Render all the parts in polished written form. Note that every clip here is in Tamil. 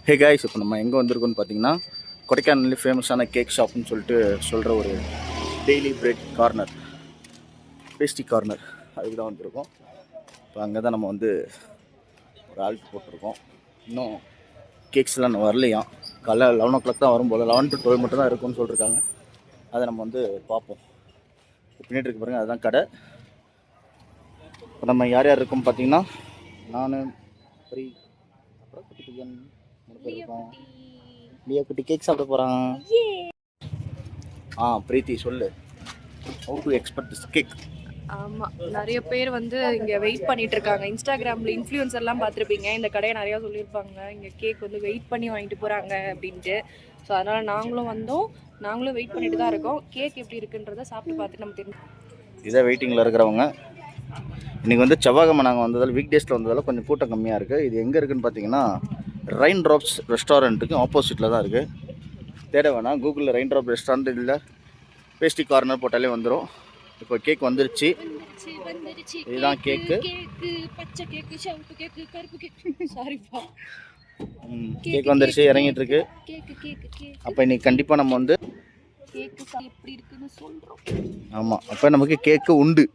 ஹே காய்ஸ், இப்போ நம்ம எங்கே வந்திருக்கோம்னு பார்த்தீங்கன்னா கொடைக்கானல்ல ஃபேமஸான கேக் ஷாப்னு சொல்லிட்டு சொல்கிற ஒரு daily bread corner, pastry corner, அதுக்கு தான் வந்திருக்கோம். இப்போ அங்கே தான் நம்ம வந்து ஒரு ஆல்ட் போட்டிருக்கோம். இன்னும் கேக்ஸ்லாம் இன்னும் வரலையாம். காலைல 11 o'clock தான் வரும் போல். 11 to 12 மட்டும் தான் இருக்கும்னு சொல்லியிருக்காங்க. அதை நம்ம வந்து பார்ப்போம். பின்னாடி இருக்கு பாருங்கள், அதுதான் கடை. இப்போ நம்ம யார் யார் இருக்கோம் பார்த்தீங்கன்னா, நான் ஃப்ரீ, அப்புறம் குட்டி பையன் 3 பேர் இருக்கோம். லியா குட்டி கேக் சாப்பிட போகிறான். பிரீத்தி சொல்லு, how to expect this cake. ஆமாம், நிறைய பேர் வந்து இங்கே வெயிட் பண்ணிட்டு இருக்காங்க. இன்ஸ்டாகிராமில் இன்ஃப்ளூயன்சர்லாம் பார்த்துருப்பீங்க. இந்த கடையை நிறையா சொல்லியிருப்பாங்க, இங்கே கேக் வந்து வெயிட் பண்ணி வாங்கிட்டு போகிறாங்க அப்படின்ட்டு. ஸோ அதனால் நாங்களும் வந்தோம், நாங்களும் வெயிட் பண்ணிட்டு தான் இருக்கோம். கேக் எப்படி இருக்குன்றதை சாப்பிட்டு பார்த்து நம்ம தெரியும். இதை வெயிட்டிங்கில் இருக்கிறவங்க. இன்றைக்கி வந்து செவ்வாய்க்கிழமை நாங்கள் வந்ததால், வீக் டேஸில் வந்ததால் கொஞ்சம் கூட்டம் கம்மியாக இருக்குது. இது எங்கே இருக்குதுன்னு பார்த்தீங்கன்னா, ரெயின் ட்ராப்ஸ் ரெஸ்டாரண்ட்டுக்கு ஆப்போசிட்டில் தான் இருக்குது. தேட வேணாம், கூகுளில் ரெயின் ட்ராப் ரெஸ்டாரண்ட் இல்லை பேஸ்ட்ரி கார்னர் போட்டாலே வந்துடும். இப்போ கேக் வந்துருச்சு. இதுதான் கேக்கு. கேக் வந்துருச்சு, இறங்கிட்டு இருக்கு. அப்போ இன்னைக்கு கண்டிப்பாக நம்ம வந்து ஆமாம், அப்போ நமக்கு கேக்கு உண்டு.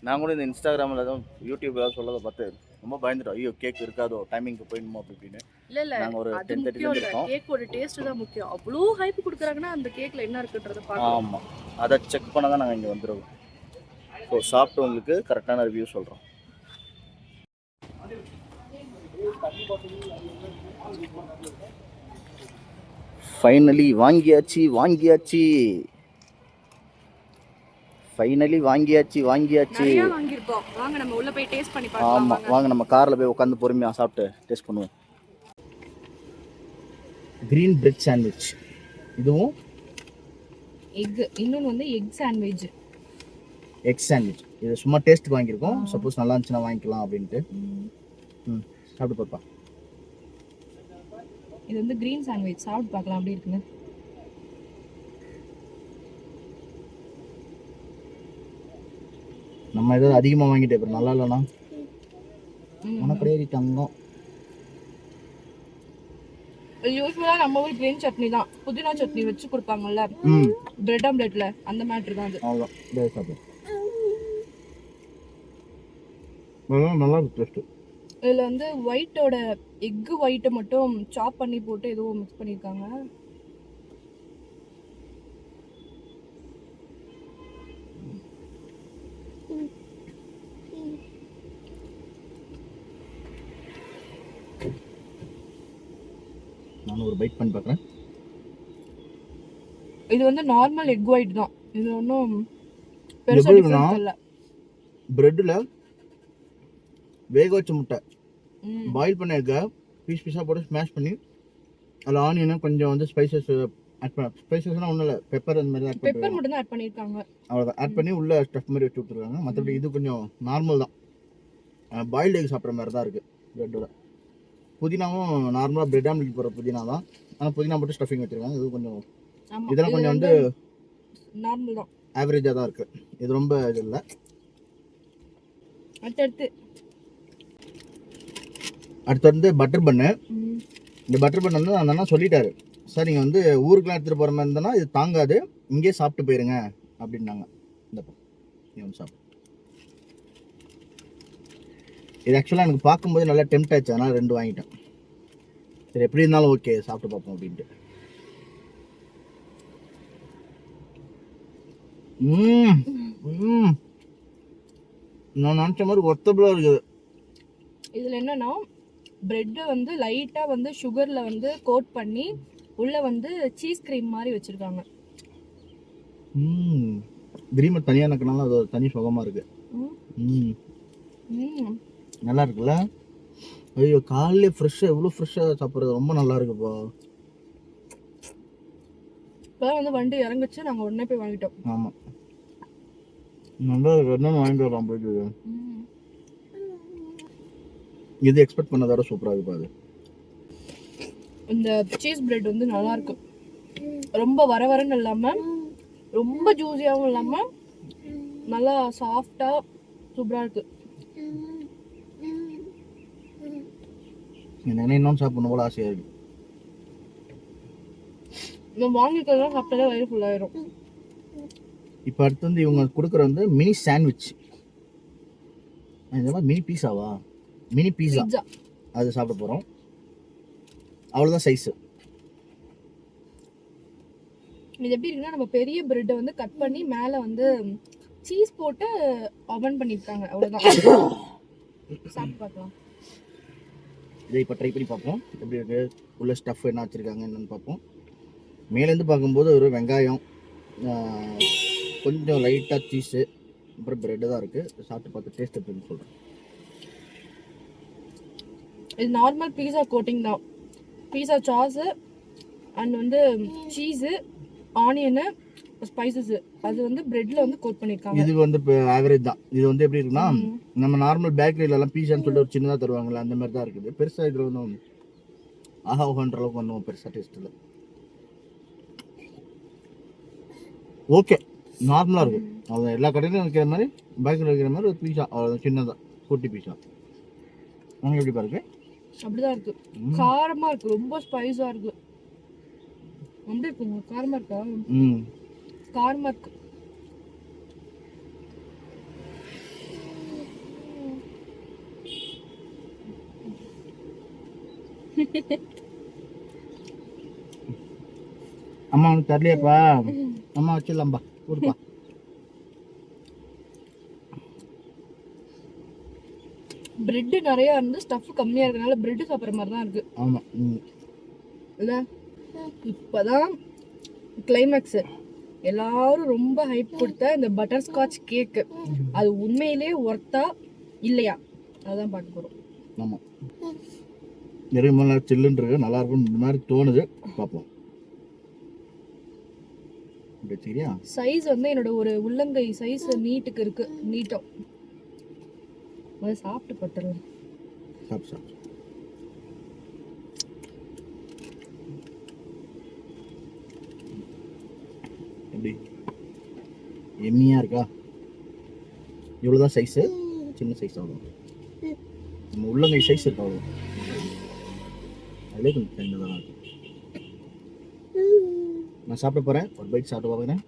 நான் கூட இந்த இன்ஸ்டாகிராமில் தான் யூடியூப்ல சொல்லதை பார்த்து ரொம்ப பயந்துட்டோம். ஐயோ கேக் இருக்காதோ, டைமிங்க்கு போயிடணுமோ அப்படின்னு. இல்லை, நாங்கள் ஒரு 10:30 இருக்கோம். கேக்கோட டேஸ்ட் தான் முக்கியம். அவ்வளோ ஹைப் கொடுக்குறாங்கன்னா அந்த கேக்கில் என்ன இருக்குன்றதை பார்க்கலாம். ஆமாம், அதை செக் பண்ண தான் நாங்கள் இங்கே வந்துடுவோம். ஸோ சாப்பிட்டு உங்களுக்கு கரெக்டான ரிவ்யூ சொல்கிறோம். ஃபைனலி வாங்கியாச்சு. வாங்க நம்ம உள்ள போய் டேஸ்ட் பண்ணி பார்க்கலாம். ஆமாம், வாங்க நம்ம காரில் போய் உட்காந்து பொறுமையாக சாப்பிட்டு டேஸ்ட் பண்ணுவோம். கிரீன் பிரெட் சாண்ட்விச், இதுவும் எக், இன்னொன்று வந்து எக் சாண்ட்விச். இது சும்மா டேஸ்ட்டுக்கு வாங்கியிருக்கோம். சப்போஸ் நல்லா இருந்துச்சுன்னா வாங்கிக்கலாம் அப்படின்ட்டு. சாப்பிட்டு பார்ப்பா. இது வந்து கிரீன் சாண்ட்விச், சாப்பிட்டு பார்க்கலாம் அப்படி இருக்குங்க. நம்ம ஏதாவது அதிகமாக வாங்கிட்டே இப்போ நல்லா இல்லைண்ணா உனக்கு கிடையாது தங்கம். யூஸ்வலாக நம்ம ஊர் கிரீன் சட்னி தான், புதினா சட்னி வச்சு கொடுப்பாங்கல்ல பிரெட் ஆம்லெட்ல, அந்த மாதிரி தான் அது. நல்லா இருக்கு. இதில் வந்து ஒயிட்டோட எக்கு ஒயிட்டை மட்டும் சாப் பண்ணி போட்டு ஏதோ மிக்ஸ் பண்ணியிருக்காங்க. நான் ஒரு பைட் பண்ணி பார்க்குறேன். இது வந்து நார்மல் எக் ஒயிட் தான், இது ஒன்றும் பெருசாக டிஃபரன்ஸ் இல்லை. பிரெட்டில் வேக வச்ச முட்டை பாயில் பண்ண எக்கை பீஸாக போட்டு ஸ்மாஷ் பண்ணி அதில் ஆனியனும் கொஞ்சம் வந்து ஸ்பைசஸ் ஆட் பண்ண. ஸ்பைசஸ்னால் ஒன்றும் இல்லை, பெப்பர் அந்த மாதிரி தான். பெப்பர் மட்டும் தான் ஆட் பண்ணியிருக்காங்க, அவ்வளோதான். ஆட் பண்ணி உள்ள ஸ்டஃப் மாதிரி வச்சு விட்ருக்காங்க. மற்றபடி இது கொஞ்சம் நார்மல் தான், பாயில்டு எக் சாப்பிட்ற மாதிரி தான் இருக்குது. பிரெட்டோட புதினாவும் நார்மலாக பிரெட் ஆம்லெட் போகிற புதினா தான், ஆனால் புதினா மட்டும் ஸ்டஃபிங் வச்சுருக்காங்க. இது கொஞ்சம் இதெல்லாம் கொஞ்சம் வந்து நார்மல் தான், ஆவரேஜாக தான் இருக்குது. இது ரொம்ப இது இல்லை. அடுத்து வந்து பட்டர் பண்ணு. இந்த பட்டர் பண்ணு வந்து அந்த அண்ணா சொல்லிட்டாரு, சார் நீங்கள் வந்து ஊருக்குலாம் எடுத்துகிட்டு போகிற மாதிரி இருந்தோன்னா இது தாங்காது, இங்கேயே சாப்பிட்டு போயிருங்க அப்படின்னாங்க. இந்த சாப்பிட்டு இது ஆக்சுவலாக எனக்கு பார்க்கும்போது நல்லா டெம்ட் ஆச்சு, அதனால் 2 வாங்கிட்டேன். சரி எப்படி இருந்தாலும் ஓகே, சாப்பிட்டு பார்ப்போம் அப்படின்ட்டு. நான் நினச்ச மாதிரி ஒர்த்தபிளாக இருக்குது. இதில் என்னன்னா பிரெட்டு வந்து லைட்டாக வந்து சுகரில் வந்து கோட் பண்ணி உள்ளே வந்து சீஸ் க்ரீம் மாதிரி வச்சுருக்காங்க. கிரீம் தனியாக நக்கினாலும் அது தனி சுகமாக இருக்குது. நல்லா இருக்குல்ல? ஐயோ, காலையிலே ஃப்ரெஷ்ஷாக எவ்வளோ ஃப்ரெஷ்ஷாக சாப்பிட்றது ரொம்ப நல்லா இருக்குப்பா. இப்போ வந்து வண்டி இறங்குச்சு, நாங்கள் உடனே போய் வாங்கிட்டோம். ஆமாம், நல்லா என்னென்னு வாங்கிட்டு வரலாம் போயிட்டு. இது எக்ஸ்பெக்ட் பண்ணதோட சூப்பராக இருக்குப்பா. அது இந்த சீஸ் பிரெட் வந்து நல்லா இருக்கு, ரொம்ப வரன்னு இல்லாமல் ரொம்ப ஜூஸியாகவும் இல்லாமல் நல்லா சாஃப்டாக சூப்பராக இருக்குது. எனக்கு இன்னொன்று சாப்பிடணும் போல ஆசையாக இருக்குது. நம்ம வாங்கிக்கிறதெல்லாம் சாப்பிட்டாலே வயிறு ஃபுல்லாயிரும். இப்போ அடுத்து வந்து இவங்க கொடுக்குற வந்து மினி சாண்ட்விச். இந்த மாதிரி மினி பீஸாவா, மினி பீஸா, பிட்சா அது சாப்பிட போகிறோம். அவ்வளோதான் சைஸு. இது எப்படி இருக்குன்னா, நம்ம பெரிய பிரெட்டை வந்து கட் பண்ணி மேலே வந்து சீஸ் போட்டு ஓவன் பண்ணியிருக்காங்க, அவ்வளோதான். சாப்பிட்டு பார்க்கலாம். இதை இப்போ ட்ரை பண்ணி பார்ப்போம் எப்படி இருக்குது, உள்ள ஸ்டஃப் என்ன வச்சுருக்காங்க என்னென்னு பார்ப்போம். மேலேருந்து பார்க்கும்போது ஒரு வெங்காயம், கொஞ்சம் லைட்டாக சீஸு, அப்புறம் ப்ரெட்டு தான் இருக்குது. சாப்பிட்டு பார்த்து டேஸ்ட் எப்படின்னு சொல்கிறேன். இது நார்மல் பீஸா கோட்டிங் தான். பீஸா சாஸு அண்ட் வந்து சீஸு, ஆனியனு, ஸ்பைசஸ் அது வந்து பிரெட்ல வந்து கோட் பண்ணியிருக்காங்க. இது வந்து இப்போ ஆவரேஜ் தான். இது வந்து எப்படி இருக்குன்னா, நம்ம நார்மல் பேக்கரியிலலாம் பீஸான்னு சொல்லிட்டு ஒரு சின்னதாக தருவாங்கள்ல, அந்த மாதிரி தான் இருக்குது. பெருசாக இதில் வந்து ஆஹா ஓஹன்ற அளவுக்கு ஒன்றும் பெருசாக டேஸ்ட் இல்லை. ஓகே, நார்மலாக இருக்குது. அது எல்லா கடையிலும் வைக்கிற மாதிரி, பேக்கரியில் வைக்கிற மாதிரி ஒரு பீஸா, அவ்வளோ சின்னதாக குட்டி பீஸா. உங்களுக்கு எப்படி பாருங்க? அப்படிதான் இருக்கு. காரமா இருக்கு, ரொம்ப ஸ்பைஸா இருக்கு. எப்படி இருக்குங்க? காரமா இருக்கா? காரமா இருக்கு. அம்மா உனக்கு தரலையாப்பா? அம்மா வச்சிடலாம்பா, கொடுப்பா. பிரெட் நிறைய இருந்து ஸ்டஃப் கம்மியா இருக்கனால பிரெட் சாப்பிட்ற மாதிரி தான் இருக்கு. ஆமா இல்ல, இப்பதான் கிளைமேக்ஸ். எல்லாரும் ரொம்ப ஹைப் கொடுத்த இந்த பட்டர் ஸ்காட்ச் கேக், அது உண்மையிலே ஒர்த்தா இல்லையா அதான் பார்க்க போறோம். ஆமா, நிறைய நல்லா சில்லுன்னு இருக்கு, நல்லா இருக்கும் இந்த மாதிரி தோணுது. பார்ப்போம். சரியா, சைஸ் வந்து என்னோட ஒரு உள்ளங்கை சைஸ் நீட்டுக்கு இருக்கு, நீட்டம். அதை சாப்பிட்டு பட்டுறேன். சாப்பிட்டு எப்படி எம்மியாக இருக்கா? இவ்வளோதான் சைஸு, சின்ன சைஸ் ஆகும். நம்ம உள்ளங்கை சைஸ் இருக்கா அவ்வளோ, அதிலே கொஞ்சம் சின்னதாக இருக்கும். நான் சாப்பிட போகிறேன், ஒரு பைட் சாப்பிட்டு பார்க்குறேன்.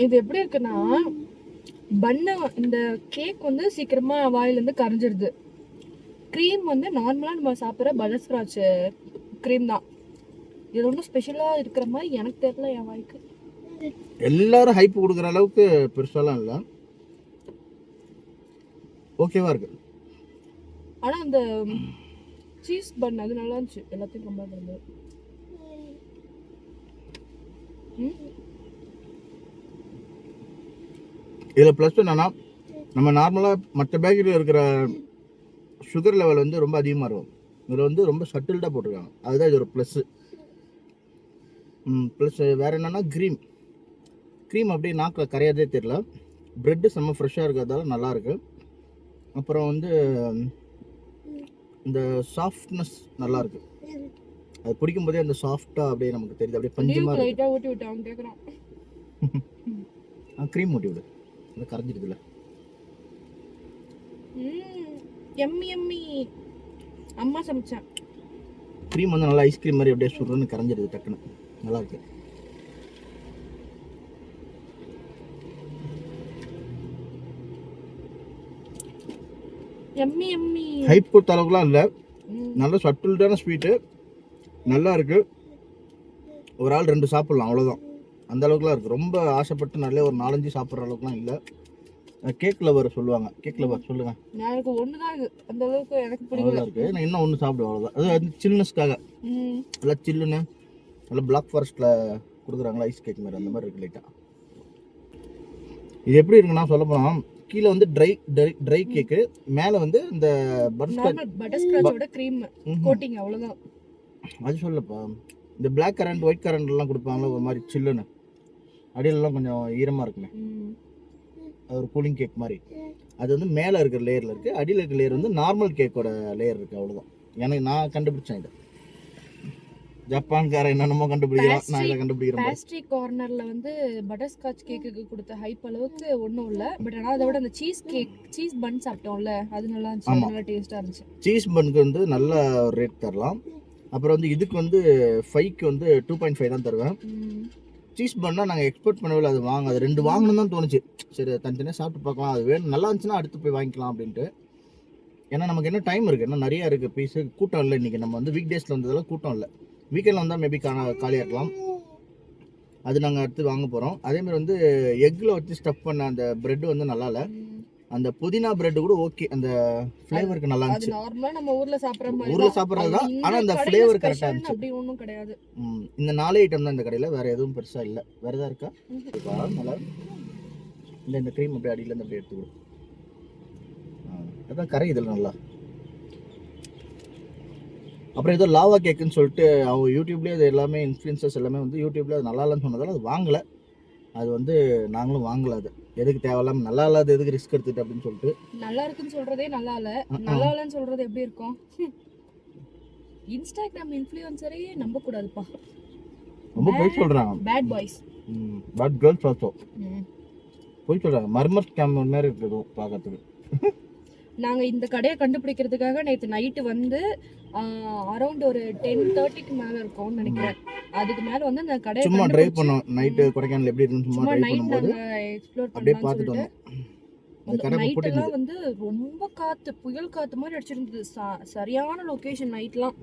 இது எப்படி இருக்குன்னா, பண்ண இந்த கேக் வந்து சீக்கிரமா வாயிலேருந்து கரைஞ்சிருது. க்ரீம் வந்து நார்மலாக நம்ம சாப்பிட்ற பட்டர் ஸ்காட்ச் க்ரீம் தான். இது ஒன்றும் ஸ்பெஷலாக இருக்கிற மாதிரி எனக்கு தெரியல என் வாய்க்கு. எல்லாரும் ஹைப் கொடுக்குற அளவுக்கு பெருசாலாம் இல்லை, ஓகேவா இருக்கு. ஆனால் அந்த சீஸ் பன் அது நல்லா இருந்துச்சு, எல்லாத்தையும் கம்பேர் பண்ணும்போது. இதில் ப்ளஸ் என்னன்னா, நம்ம நார்மலாக மற்ற பேக்கரியில் இருக்கிற சுகர் லெவல் வந்து ரொம்ப அதிகமாக இருக்கும். இதில் வந்து ரொம்ப சட்டில்டாக போட்டிருக்காங்க, அதுதான் இது ஒரு ப்ளஸ்ஸு. ப்ளஸ் வேறு என்னென்னா க்ரீம் அப்படியே நாக்கில் கரையாதே தெரியல. ப்ரெட்டு செம்ம ஃப்ரெஷ்ஷாக இருக்கிறதால நல்லாயிருக்கு. அப்புறம் வந்து இந்த சாஃப்ட்னஸ் நல்லாயிருக்கு. அது பிடிக்கும் போதே அந்த சாஃப்டாக அப்படியே நமக்கு தெரியுது, அப்படியே பஞ்சமாக லைட்டாக ஊட்டி விட்டு அவன் கேட்குறான். க்ரீம் ஊட்டி விடு, அது கரைஞ்சிடுதுல. எம்மி எம்மி, அம்மா சமைச்சேன். க்ரீம் வந்து நல்லா ஐஸ்கிரீம் மாதிரி அப்படியே சுடுறன்னு கரைஞ்சிடுது டக்குன்னு, நல்லாயிருக்கு. Emmy Emmy. ஹைப் கொடுத்த அளவுக்குலாம் இல்லை, நல்ல சட்டில்டான ஸ்வீட்டு, நல்லா இருக்குது. ஒரு ஆள் 2 சாப்பிட்லாம், அவ்வளோதான். அந்த அளவுக்குலாம் இருக்குது. ரொம்ப ஆசைப்பட்டு நல்ல ஒரு 4-5 சாப்பிட்ற அளவுக்குலாம் இல்லை. கேக் லவர் சொல்லுவாங்க, கேக் லவர் சொல்லுங்கள். எனக்கு ஒன்று தான் இது, அந்த அளவுக்கு எனக்கு பிடிக்கல இருக்குது. நான் இன்னும் ஒன்று சாப்பிடுவேன், அவ்வளோதான். அது வந்து சில்னஸ்க்காக, நல்லா சில்லுன்னு நல்லா பிளாக் ஃபாரஸ்ட்டில் கொடுக்குறாங்களா ஐஸ் கேக் மாதிரி, அந்த மாதிரி இருக்குது லைட்டாக. இது எப்படி இருக்குன்னா, சொல்ல போனால் கீழே வந்து ட்ரை கேக்கு, மேலே வந்து இந்த பட்டர் ஸ்காட்சோட க்ரீம் கோட்டிங், அவ்வளோதான். அது சொல்லப்பா, இந்த பிளாக் கரண்ட் ஒயிட் கரண்ட்லாம் கொடுப்பாங்களா ஒரு மாதிரி சில்லுன்னு, அடியிலலாம் கொஞ்சம் ஈரமாக இருக்குமே, அது ஒரு கூலிங் கேக் மாதிரி. அது வந்து மேலே இருக்கிற லேயரில் இருக்குது, அடியில் இருக்கிற லேயர் வந்து நார்மல் கேக்கோட லேயர் இருக்குது, அவ்வளோதான். எனக்கு நான் கண்டுபிடிச்சேன் இதை. ஜப்பான்காரன் என்னென்னமோ கண்டுபிடிக்கிறான், நான் இதை கண்டுபிடிக்கிறேன். பேஸ்ட்ரி கார்னர்ல வந்து பட்டர்ஸ்காட்ச் கேக்குக்கு கொடுத்த ஹைப் அளவுக்கு ஒன்றும் இல்லை. பட் ஆனால் அதை விட அந்த சீஸ் பன் சாப்பிட்டோம்ல, அது நல்லா இருந்துச்சு. நல்லா டேஸ்டா இருந்துச்சு. சீஸ் பன்னுக்கு வந்து நல்ல ரேட் தரலாம். அப்புறம் வந்து இதுக்கு வந்து 5க்கு வந்து 2.5 தான் தருவேன். சீஸ் பன்னா நாங்கள் எக்ஸ்போர்ட் பண்ணவே இல்லை, அது அது 2 வாங்கணும் தான் தோணுச்சு. சரி தனித்தனியாக சாப்பிட்டு பார்க்கலாம், அது வேணும் நல்லா இருந்துச்சுன்னா அடுத்து போய் வாங்கிக்கலாம் அப்படின்ட்டு. ஏன்னா நமக்கு என்ன டைம் இருக்குது, என்ன நிறையா இருக்குது பீஸு. கூட்டம் இல்லை இன்றைக்கி, நம்ம வந்து வீக் டேஸில் வந்ததெல்லாம் கூட்டம் இல்லை. வீக்கெண்டில் வந்தால் மேபி காலியாக இருக்கலாம். அது நாங்கள் அடுத்து வாங்க போகிறோம். அதேமாதிரி வந்து எக்கில் வச்சு ஸ்டஃப் பண்ண அந்த ப்ரெட் வந்து நல்லா இல்லை. அந்த புதினா பிரெட் கூட ஓகே, அந்த ஃப்ளேவருக்கு நல்லா இருந்துச்சு. நார்மலா நம்ம ஊர்ல சாப்பிடுற மாதிரி ஊர்ல சாப்பிடுறது தான், ஆனா அந்த ஃப்ளேவர் கரெக்டா இருந்துச்சு. அப்படி ஒண்ணும் கிடையாது. இந்த 4 ஐட்டம் தான் இந்த கடையில, வேற எதுவும் பெருசா இல்ல. வேற ஏதா இருக்கா? நல்லா இல்ல. இந்த க்ரீம் அப்படியே அடியில இருந்து அப்படியே எடுத்துக்கோ. அதான் கரை இதில் நல்லா. அப்புறம் ஏதோ லாவா கேக்குன்னு சொல்லிட்டு அவங்க யூடியூப்லேயே அது எல்லாமே இன்ஃப்ளூயன்சர்ஸ் எல்லாமே வந்து யூடியூப்ல அது நல்லா இல்லைன்னு சொன்னதால அது வாங்கலை. அது வந்து நாங்களும் வாங்கல. அது எதுக்கு தேவையில்லாம நல்லா இல்லாத எதுக்கு ரிஸ்க் எடுத்துட்டு அப்படின்னு சொல்லிட்டு. நல்லா இருக்குன்னு சொல்றதே நல்லா இல்லை, நல்லா இல்லைன்னு சொல்றது எப்படி இருக்கும்? இன்ஸ்டாகிராம் இன்ஃப்ளூயன்சரே நம்ப கூடாதுப்பா. ரொம்ப போய் சொல்றாங்க. Bad boys, bad girls also போய் சொல்றாங்க. மர்மர் ஸ்கேம் மாதிரி இருக்குது பார்க்கறதுக்கு. நாங்கள் இந்த கடையை கண்டுபிடிக்கிறதுக்காக நேற்று நைட்டு வந்து அரௌண்ட் ஒரு 10:30க்கு மேலே இருக்கும்னு நினைக்கிறேன். அதுக்கு மேலே வந்து அந்த கடையை சும்மா ட்ரைவ் பண்ணோம். நைட்டு கொடைக்கானல் எப்படி இருக்குன்னு சும்மா ட்ரைவ் பண்ணும்போது எக்ஸ்ப்ளோர் அப்படியே பார்த்துட்டு வந்தோம். அந்த கடை நைட்டெல்லாம் வந்து ரொம்ப காற்று, புயல் காற்று மாதிரி அடிச்சிருந்தது. சரியான லொக்கேஷன் நைட்லாம்.